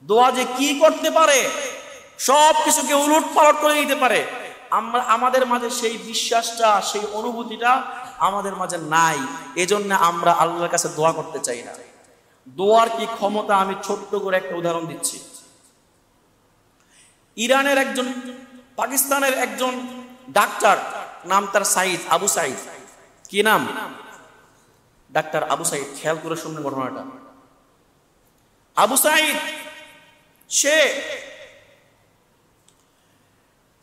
দোয়া যে কি করতে পারে, সব কিছুকে উলট পালট করে দিতে পারে, আমাদের মাঝে সেই বিশ্বাসটা, সেই অনুভূতিটা আমাদের মাঝে নাই। এজন্য আমরা আল্লাহর কাছে দোয়া করতে চাই না। দোয়ার কি ক্ষমতা, আমি ছোট্ট করে একটা উদাহরণ দিচ্ছি। ইরানের একজন, পাকিস্তানের একজন ডাক্তার, নাম তার সাইদ, আবু সাইদ। কি নাম? ডাক্তার আবু সাইদ। খেয়াল করে শুনবেন ঘটনাটা। আবু সাইদ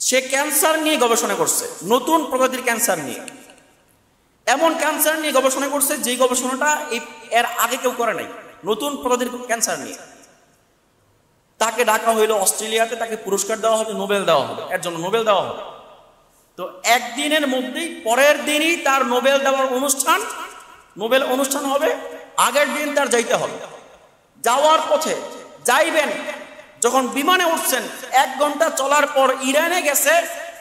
সে ক্যান্সার নিয়ে গবেষণা করছে, নতুন প্রজাতির ক্যান্সার নিয়ে। এমন ক্যান্সার নিয়ে গবেষণা করছে যে গবেষণাটা এর আগে কেউ করে নাই, নতুন প্রজাতির ক্যান্সার নিয়ে। তাকে ডাকা হইলো অস্ট্রেলিয়াতে, তাকে পুরস্কার দেওয়া হবে, নোবেল দেওয়া হবে, এর জন্য নোবেল দেওয়া হবে। তো একদিনের মধ্যেই পরের দিনই তার নোবেল দেওয়ার অনুষ্ঠান, নোবেল অনুষ্ঠান হবে, আগের দিন তার যাইতে হবে। যাওয়ার পথে যাইবেন, যখন বিমানে উঠছেন 1 ঘন্টা চলার পর ইরানে গেছে,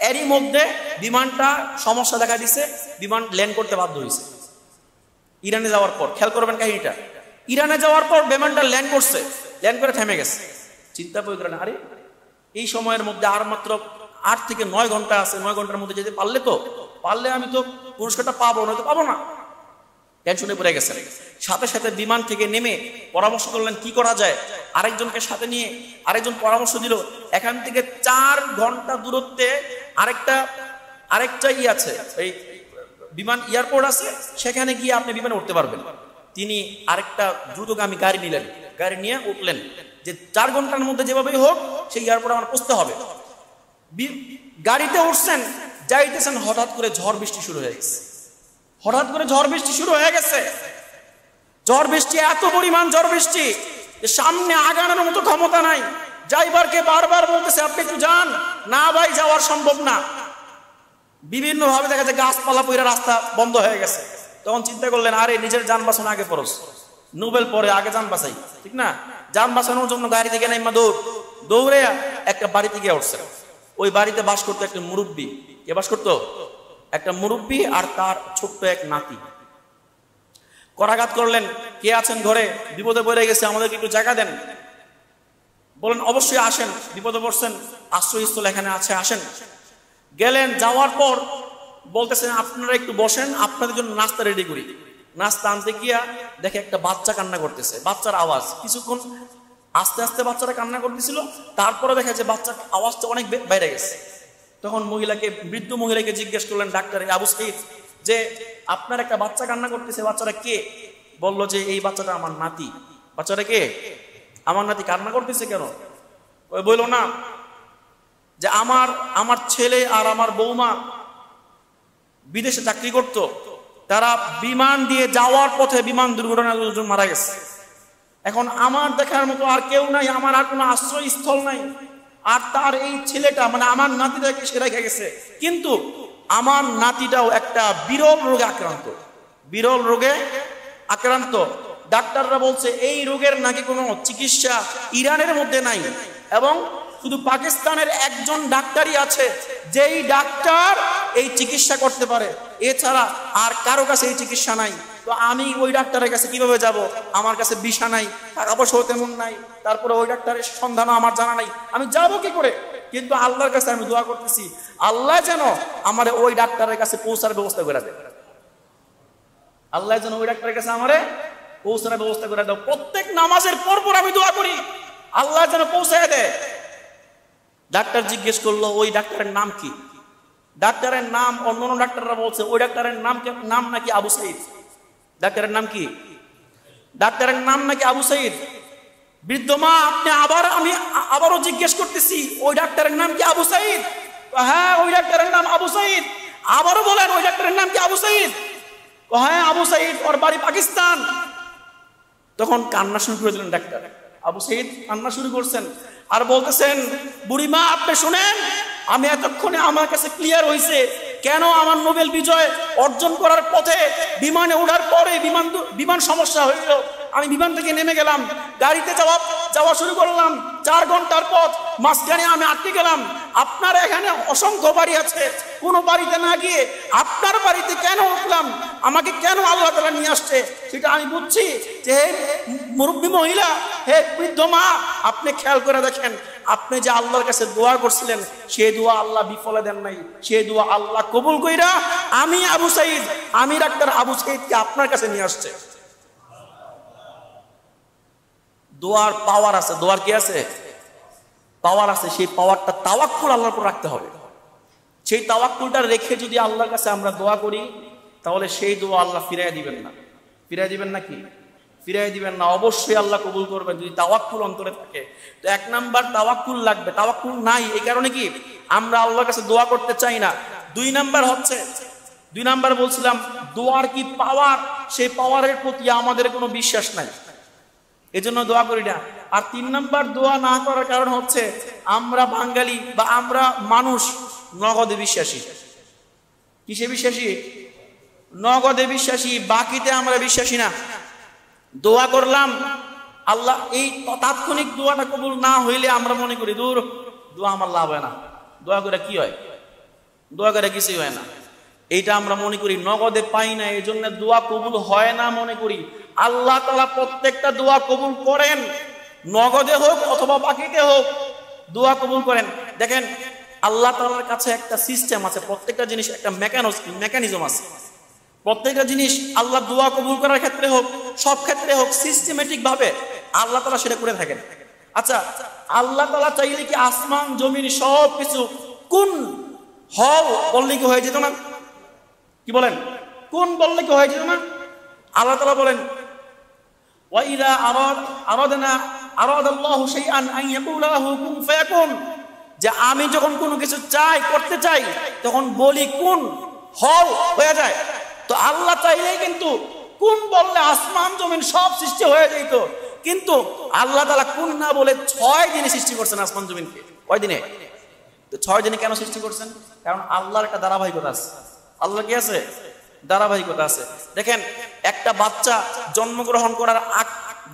এরই মধ্যে বিমানটা সমস্যা দেখা দিছে, বিমান ল্যান্ড করতে বাধ্য হয়েছে। ইরানে যাওয়ার পর খেয়াল করবেন কাহিনীটা, ইরানে যাওয়ার পর বিমানটা ল্যান্ড করছে, ল্যান্ড করে থেমে গেছে। চিন্তা করলেন, আরে এই সময়ের মধ্যে আর মাত্র 8 থেকে 9 ঘন্টা আছে, 9 ঘন্টার মধ্যে যেতে পারলে আমি তো পুরস্কারটা পাবো, নয়তো পাবো না। টেনশনে পড়ে গেছেন। সাথে সাথে বিমান থেকে নেমে পরামর্শ করলেন কি করা যায়, আরেকজনকে সাথে নিয়ে আরেকজন পরামর্শ দিল, এখান থেকে 4 ঘন্টা দূরত্বে আরেকটা আছে, এই বিমান এয়ারপোর্ট আছে, সেখানে গিয়ে আপনি বিমানে উঠতে পারবেন। তিনি আরেকটা দ্রুতগামী গাড়ি নিলেন, গাড়ি নিয়ে উঠলেন যে 4 ঘন্টার মধ্যে যেভাবেই হোক সেই এয়ারপোর্টে আমার পৌঁছতে হবে। গাড়িতে উঠছেন, যাইতেছেন, হঠাৎ করে ঝড় বৃষ্টি শুরু হয়ে গেছে। ঝড় বৃষ্টি এত পরিমাণ ঝড় বৃষ্টি যে সামনে আগানোর মতো ক্ষমতা নাই। ড্রাইভারকে বারবার বলতেছে আপনি একটু যান, না ভাই যাওয়ার সম্ভব না। বিভিন্ন ভাবে দেখা যায় গাছপালা পইরা রাস্তা বন্ধ হয়ে গেছে। তখন চিন্তা করলেন, আরে নিজের যান বাঁচানো আগে ফরজ, নোবেল পরে, আগে যান বাঁচাই, ঠিক না? যান বাঁচানোর জন্য গাড়ি থেকে নাইমা দৌড়ে একটা বাড়িতে গিয়ে উঠছে। ওই বাড়িতে বাস করতো একটা মুরব্বী। কে বাস করতো? একটা মুরব্বী আর তার ছোট্ট এক নাতি। করাঘাত করলেন, কে আছেন ঘরে? বিপদে পড়ে গেছে, আমাদেরকে একটু জায়গা দেন। বলেন অবশ্যই আসেন, বিপদে পড়ছেন, আশ্রয়স্থল এখানে আছে, আসেন। গেলেন, যাওয়ার পর বলতেছেন আপনারা একটু বসেন, আপনাদের জন্য নাস্তা রেডি করি। নাস্তা আনতে গিয়া দেখে একটা বাচ্চা কান্না করতেছে, বাচ্চার আওয়াজ। কিছুক্ষণ আস্তে আস্তে বাচ্চারা কান্না করতেছিল, তারপরে দেখা যায় বাচ্চার আওয়াজটা অনেক বাইরে গেছে। তখন বৃদ্ধ মহিলাকে জিজ্ঞেস করলেন ডাক্তার আবু সাইদ, যে আপনার একটা বাচ্চা কান্না করতেছে, বাচ্চাটা কে? বলল যে এই বাচ্চাটা আমার নাতি। বাচ্চাটা কে? আমার নাতি। কান্না করতেছে কেন? ওই বলল না যে আমার ছেলে আর আমার বৌমা বিদেশে চাকরি করত, তারা বিমান দিয়ে যাওয়ার পথে বিমান দুর্ঘটনায় দুজন মারা গেছে। এখন আমার দেখার মতো আর কেউ নাই, আমার আর কোনো আশ্রয়স্থল নাই। আর তার এই ছেলেটা, মানে আমার নাতিটাকে সে রেখে গেছে, কিন্তু আমার নাতিটাও একটা বিরল রোগে আক্রান্ত। ডাক্তাররা বলছে এই রোগের নাকি কোনো চিকিৎসা ইরানের মধ্যে নাই, এবং শুধু পাকিস্তানের একজন ডাক্তারই আছে যেই ডাক্তার এই চিকিৎসা করতে পারে, এছাড়া আর কারো কাছে এই চিকিৎসা নাই। তো আমি ওই ডাক্তারের কাছে কিভাবে যাব? আমার কাছে ভিসা নাই, টাকা পয়সাও তেমন নাই, তারপরে ওই ডাক্তারের সন্ধানও আমার জানা নাই, আমি যাব কি করে? কিন্তু আল্লাহর কাছে আমি দোয়া করতেছি, আল্লাহ যেন আমার ওই ডাক্তারের কাছে পৌঁছার ব্যবস্থা করে দেয়। আল্লাহ যেন ওই ডাক্তারের কাছে আমারে পৌঁছানোর ব্যবস্থা করে দাও। প্রত্যেক নামাজের পর আমি দোয়া করি, আল্লাহ যেন পৌঁছায় দেয়। ডাক্তার জিজ্ঞেস করলো ওই ডাক্তারের নাম কি? ডাক্তারের নাম অন্য ডাক্তাররা বলছে ওই ডাক্তারের নাম নাকি আবু সাইদ। ডাক্তারের নাম কি? ডাক্তারের নাম নাকি আবু সাইদ। বৃদ্ধ মা, আপনি আমি আবারও জিজ্ঞেস করতেছি ওই ডাক্তারের নাম কি আবু সাইদ? হ্যাঁ ওই ডাক্তারের নাম আবু সাইদ। আবারও বলেন ওই ডাক্তারের নাম কি আবু সাইদ? হ্যাঁ আবু সাইদ, ওর বাড়ি পাকিস্তান। তখন কান্না শুরু করেছিলেন ডাক্তার। আবু সাইদ কান্না শুরু করছেন আর বলতেছেন, বুড়িমা আপনি শুনেন, আমি এতক্ষণে আমার কাছে ক্লিয়ার হয়েছে কেন আমার নোবেল বিজয় অর্জন করার পথে বিমানে ওঠার পরে বিমান সমস্যা হইল। আমি বিমান থেকে নেমে গেলাম, গাড়িতে যাওয়া শুরু করলাম, 4 ঘন্টার পথ, মাঝখানে আমি আটকে গেলাম। আপনার এখানে অসংখ্য বাড়ি আছে, কোনো বাড়িতে না গিয়ে আপনার বাড়িতে কেন উঠলাম, আমাকে কেন আল্লাহ তাআলা নিয়ে আসছে সেটা আমি বুঝছি। যে হে মুরব্বী মহিলা, হে বৃদ্ধ মা, আপনি খেয়াল করে দেখেন, আপনি যে আল্লাহর কাছে দোয়া করছিলেন সেই দোয়া আল্লাহ বিফলে দেন নাই, সেই দোয়া আল্লাহ কবুল কইরা আমি ডাক্তার আবু সাইদকে আপনার কাছে নিয়ে আসছে। দোয়ার পাওয়ার আছে। দোয়ার কি আছে? পাওয়ার আছে। সেই পাওয়ারটা তাওয়াক্কুল আল্লাহর উপর রাখতে হবে। সেই তাওয়াক্কুলটা রেখে যদি আল্লাহর কাছে আমরা দোয়া করি, তাহলে সেই দোয়া আল্লাহ ফিরাইয়া দিবেন না। ফিরাইয়া দিবেন নাকি? ফিরাই দিবেন না, অবশ্যই আল্লাহ কবুল করবেন যদি তাওয়াক্কুল অন্তরে থাকে। তো 1 নাম্বার তাওয়াক্কুল লাগবে। তাওয়াক্কুল নাই, এই কারণে কি আমরা আল্লাহর কাছে দোয়া করতে চাই না। 2 নাম্বার বলছিলাম দোয়ার কি পাওয়ার, সেই পাওয়ারের প্রতি আমাদের কোনো বিশ্বাস নাই। এজন্য দোয়া করি না। আর 3 নাম্বার দোয়া না করার কারণ হচ্ছে আমরা বাঙালি বা আমরা মানুষ নগদে বিশ্বাসী। কিসে বিশ্বাসী? নগদে বিশ্বাসী, বাকিতে আমরা বিশ্বাসী না। দোয়া করলাম, আল্লাহ এই তাৎক্ষণিক দোয়াটা কবুল না হইলে আমরা মনে করি দূর, দোয়া আমার লাভ হয় না, দোয়া করে কি হয়, দোয়া করে কিছুই হয় না। এইটা আমরা মনে করি নগদে পাই না, এই জন্য দোয়া কবুল হয় না মনে করি। আল্লাহ তাআলা প্রত্যেকটা দোয়া কবুল করেন, নগদে হোক অথবা বাকিতে হোক দোয়া কবুল করেন। দেখেন আল্লাহ তাআলার কাছে একটা সিস্টেম আছে, প্রত্যেকটা জিনিস একটা মেকানিজম আছে। প্রত্যেকটা জিনিস আল্লাহ দোয়া কবুল করার ক্ষেত্রে হোক, সব ক্ষেত্রে হোক, সিস্টেমেটিক ভাবে আল্লাহ তাআলা সেটা করে থাকেন। আচ্ছা, আল্লাহ তাআলা চাইলে কি আসমান জমিন সব কিছু কোন হও বললে কি হয়ে যেত না? কি বলেন? কোন বললে কি হয়ে যেত না? আল্লাহ তাআলা বলেন ওয়া ইযা আরাদাল্লাহু শাইআন আন ইয়াকুলা লাহু কুন ফায়াকুন, যে আমি যখন কোনো কিছু চাই, করতে চাই, তখন বলি কুন, হও, হয়ে যায়। তো আল্লাহ চাইলেই কিন্তু কোন বললে আসমান জমিন সব সৃষ্টি হয়ে যেত, কিন্তু আল্লাহ তাআলা কোন না বলে 6 দিনে সৃষ্টি করছেন আসমান জমিনকে। কয় দিনে? তো 6 দিনে কেন সৃষ্টি করছেন? কারণ আল্লাহর একটা ধারাবাহিকতা আছে। আল্লাহ কি আছে? ধারাবাহিকতা আছে। দেখেন একটা বাচ্চা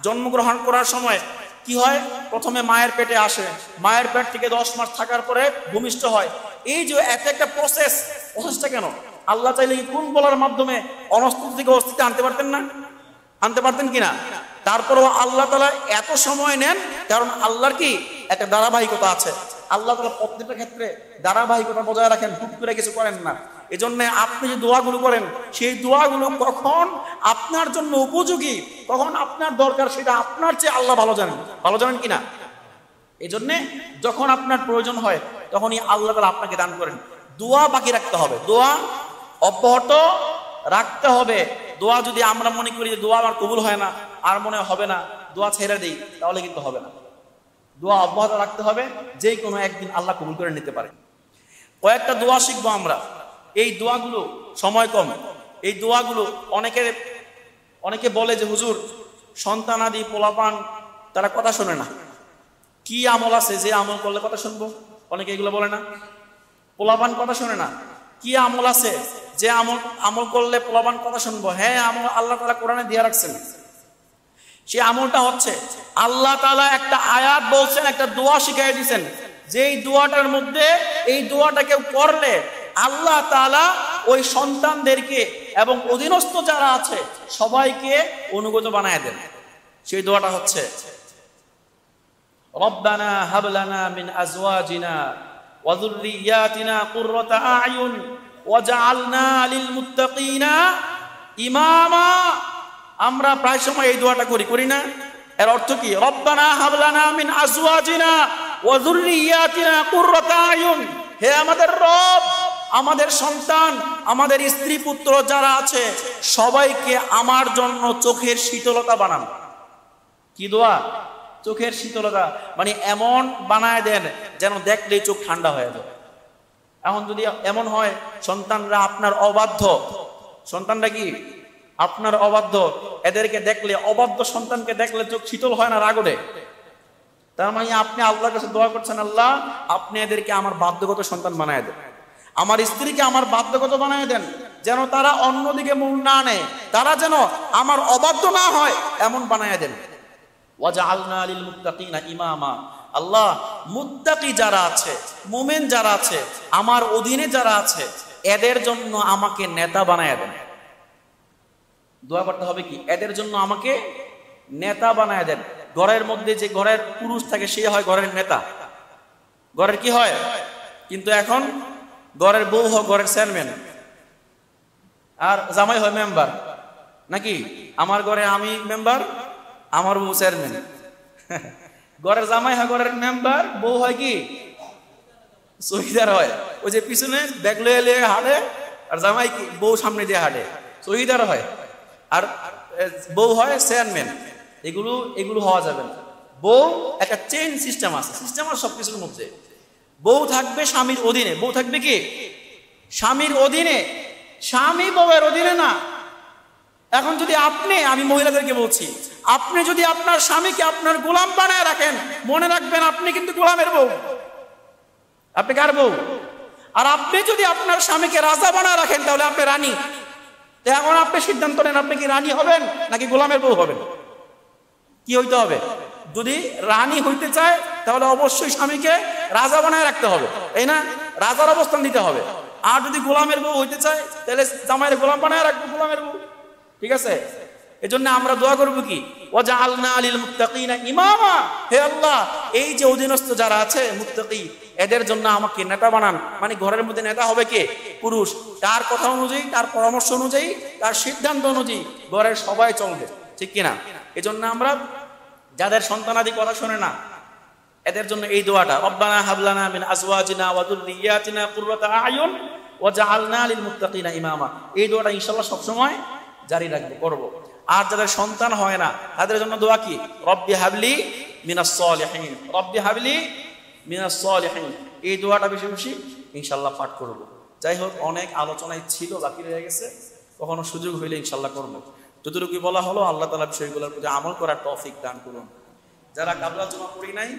জন্মগ্রহণ করার সময় কি হয়? প্রথমে মায়ের পেটে আসে, মায়ের পেট থেকে 10 মাস থাকার পরে ভূমিষ্ঠ হয়। এই যে একটা প্রসেসটা কেন? আল্লাহ চাইলে কি কোন বলার মাধ্যমে অনস্তিত্ব থেকে অস্তিত্বে আনতে পারতেন না? আনতে পারতেন কিনা? তারপরেও আল্লাহ তাআলা এত সময় নেন, কারণ আল্লাহর কি একটা ধারাবাহিকতা আছে। আল্লাহ তাআলা প্রত্যেকটা ক্ষেত্রে ধারাবাহিকতা বজায় রাখেন, হুট করে কিছু করেন না। এজন্য আপনি যে দোয়াগুলো করেন, সেই দোয়াগুলো কখন আপনার জন্য উপযোগী, কখন আপনার দরকার, সেটা আপনার চেয়ে আল্লাহ ভালো জানেন কিনা। এজন্য যখন আপনার প্রয়োজন হয় তখনই আল্লাহ তাআলা আপনাকে দান করেন। দোয়া বাকি রাখতে হবে, দোয়া অব্যাহত রাখতে হবে। দোয়া যদি আমরা মনে করি যে দোয়া আমার কবুল হয় না, আর মনে হবে না, দোয়া ছেড়ে দেই, তাহলে কিন্তু হবে না। দোয়া অব্যাহত রাখতে হবে, যে কোনো একদিন আল্লাহ কবুল করে নিতে পারে। কয়েকটা দোয়া শিখবো আমরা। এই দোয়াগুলো, সময় কম, এই দোয়াগুলো অনেকে বলে যে হুজুর সন্তানাদি পোলাপান তারা কথা শোনে না, কি আমল আছে যে আমল করলে কথা শুনবো? অনেকে এগুলো বলে না, পোলাপান কথা শোনে না, কি আমল আছে যে আমল করলে পোলাপান কথা শুনবো? হ্যাঁ, আমল আল্লাহ তাআলা কোরআনে দিয়ে রাখছেন। সেই আমলটা হচ্ছে আল্লাহ তাআলা একটা আয়াত বলছেন, একটা দোয়া শিখিয়ে দিয়েছেন, যেই দোয়াটার মধ্যে এই দোয়াটা কেউ করলে আল্লাহ তাআলা ওই সন্তানদেরকে এবং অধীনস্থ যারা আছে সবাইকে অনুগত বানায় দেন। সেই দোয়াটা হচ্ছে রব্বানা হাব লানা মিন আজওয়াজিনা ওয়া যুররিয়াতিনা কুররাতা আ'য়ুন ওয়াজআলনা লিল মুত্তাকিনা ইমামা। আমরা প্রায় সময় এই দোয়াটা করি না? এর অর্থ কি? রব্বানা হাব লানা মিন আজওয়াজিনা ওয়া যুররিয়াতিনা কুররাতা আ'য়ুন, হে আমাদের রব, আমাদের সন্তান, আমাদের স্ত্রী পুত্র যারা আছে সবাইকে আমার জন্য চোখের শীতলতা বানান। কি দোয়া? চোখের শীতলতা, মানে এমন বানায় দেন যেন দেখলেই চোখ ঠান্ডা হয়ে যায়। এখন যদি এমন হয় সন্তানরা আপনার অবাধ্য, সন্তানরা কি আপনার অবাধ্য, এদেরকে দেখলে, অবাধ্য সন্তানকে দেখলে চোখ শীতল হয় না, রাগ ওঠে, তার মানে আপনি আল্লাহর কাছে দোয়া করছেন, আল্লাহ আপনি এদেরকে আমার বাধ্যগত সন্তান বানায় দেন, আমার স্ত্রীকে আমার বাধ্যগত বানায় দেন, যেন তারা অন্যদিকে মুখ না নেয়, তারা যেন আমার অবাধ্য না হয়, এমন বানায় দেন। ওয়াজআলনা লিল মুত্তাকিনা ইমামা, আল্লাহ মুত্তাকি যারা আছে, মুমিন যারা আছে, আমার অধীনে যারা আছে, এদের জন্য আমাকে নেতা বানায় দেন। দোয়া করতে হবে কি? এদের জন্য আমাকে নেতা বানায় দেন। ঘরের মধ্যে যে ঘরের পুরুষ থাকে সে হয় ঘরের নেতা, ঘরের কি হয়? কিন্তু এখন ঘরের বউ হয় ঘরের চেয়ারম্যান, আর জামাই হয় মেম্বার, নাকি? আমার ঘরে আমি মেম্বার, আমার বউ চেয়ারম্যান। ঘরের জামাই হয় ঘরের মেম্বার, বউ হয় কি শহীদার হয়, ওই যে পিছনে ব্যাগ লয়ে হাঁটে, আর জামাই কি বউ সামনে দিয়ে হাঁটে, শহীদার হয়, আর বউ হয় চেয়ারম্যান। এগুলো হওয়া যাবে না। বউ একটা চেইন সিস্টেম আছে, সিস্টেম আছে সবকিছুর মধ্যে। বউ থাকবে স্বামীর অধীনে, বউ থাকবে কি স্বামীর অধীনে, স্বামী বউয়ের অধীনে না। এখন যদি আমি মহিলাদেরকে বলছি, আপনি যদি আপনার স্বামীকে আপনার গোলাম বানায় রাখেন, মনে রাখবেন আপনি কিন্তু গোলামের বউ। আপনি কার বউ? আর আপনি যদি আপনার স্বামীকে রাজা বানায় রাখেন তাহলে আপনি রানী। এখন আপনি সিদ্ধান্ত নেন, আপনি কি রানী হবেন নাকি গোলামের বউ হবেন? কি হইতে হবে? যদি রানী হইতে চায় তাহলে অবশ্যই স্বামীকে রাজা বানায় রাখতে হবে, তাই না? রাজার অবস্থান দিতে হবে। আর যদি গোলামের বউ হইতে চায় তাহলে জামাইয়ের গোলাম বানায় রাখবো, গোলামের বউ। ঠিক আছে? এজন্য আমরা দোয়া করব কি, ওয়াজআলনা লিল মুত্তাকিনা ইমামা। হে আল্লাহ, এই যে অধীনস্থ যারা আছে মুত্তাকি, এদের জন্য আমাকে নেতা বানান। মানে ঘরের মধ্যে নেতা হবে কে? পুরুষ। তার কথা অনুযায়ী, তার পরামর্শ অনুযায়ী, তার সিদ্ধান্ত অনুযায়ী ঘরের সবাই চলবে, ঠিক কিনা? এজন্য আমরা যাদের সন্তানাদি কথা শোনে না, এদের জন্য এই দোয়াটা, রব্বানা হাবলানা মিন আজওয়াজিনা ওয়া যুররিয়াতিনা কুররাতা আয়ুন ওয়াজআলনা লিল মুত্তাকিনা ইমামা। এই দোয়াটা ইনশাআল্লাহ সব সময় জারি রাখবো, করব। আর যাদের সন্তান হয় না তাদের জন্য দোয়া কি, রব্বি হাবলি মিনাস সলিহিন, রব্বি হাবলি মিনাস সলিহিন। এই দোয়াটা বেশি বেশি ইনশাআল্লাহ পাঠ করব। যাই হোক, অনেক আলোচনায় ছিল, বাকি রয়ে গেছে, কখনো সুযোগ হইলে ইনশাআল্লাহ করব। যতটুকু বলা হলো, আল্লাহ তাআলা বিষয়গুলোর প্রতি আমল করার তৌফিক দান করুন। যারা কাবলা জমা পড়ি নাই